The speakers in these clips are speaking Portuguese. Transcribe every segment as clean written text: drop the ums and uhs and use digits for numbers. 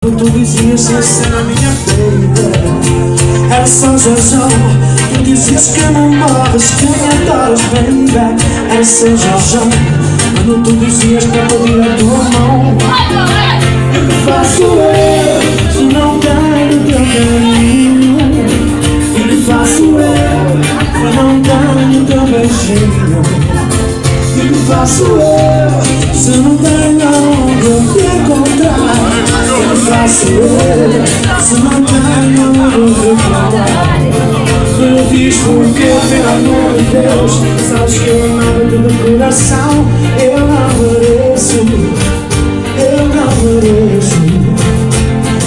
Tu dizias ser na minha vida. Era São Jorjão. Tu dizias que me morres, que me adoras, baby. Era São Jorjão. Quando tu dizias para pedir a tua mão. E o que faço eu se não tenho o teu carinho? E o que faço eu se não tenho o teu beijinho? E o que faço eu se não tenho onde te encontrar? O que faço eu se não tenho onde reclamar? Me diz porque, pelo amor de Deus, sabes que eu amava-te de coração. Eu não mereço, eu não mereço.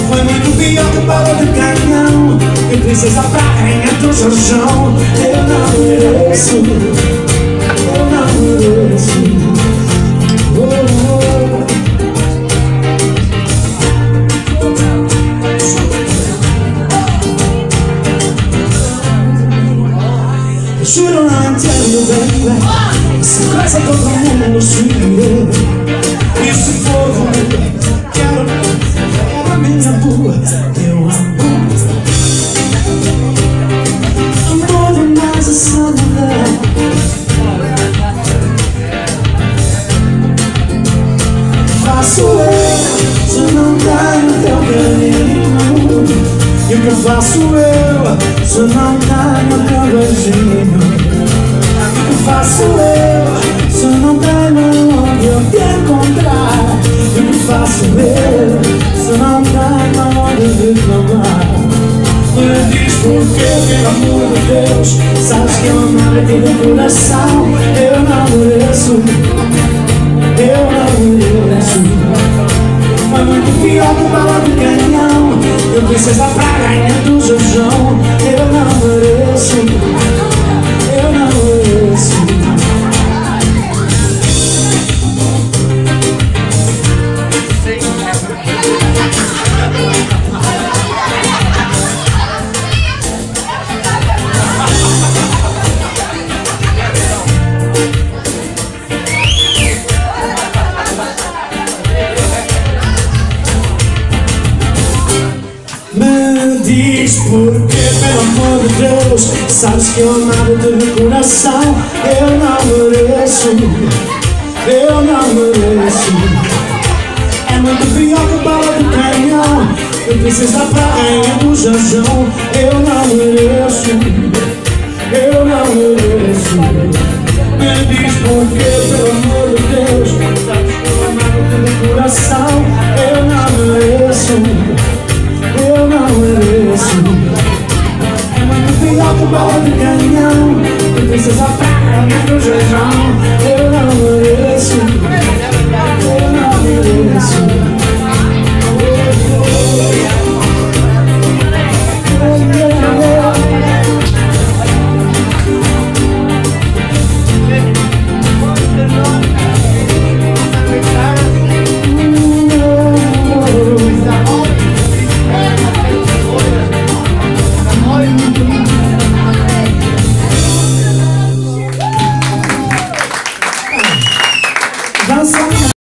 Foi muito pior que bala de canhão, que princesa para a rainha do Jorjão. Eu não mereço, eu não mereço. Juro, não entendo, baby. Se coisa todo mundo subiu. E se for quero a minha rua. Eu amo demais essa mulher. Faço eu se não tenho teu carinho? E o que faço eu se não tenho teu beijinho? O que faço eu se não tenho onde eu te encontrar? E o que faço eu se não tenho onde reclamar? Me diz porque, pelo amor de Deus, sabes que eu amava-te de coração. Eu não mereço, eu não mereço. Foi muito pior que bala de canhão, eu princesa para a rainha do Jorjão. Eu não mereço, eu não mereço. Me diz porque, pelo amor de Deus, sabes que eu amava-te de coração. Eu não mereço, eu não mereço. É muito pior que bala de canhão, eu princesa para a rainha do Jorjão. Eu não mereço, eu não mereço. Me diz porque, pelo amor de Deus, sabes que eu amava-te de coração. Eu não mereço.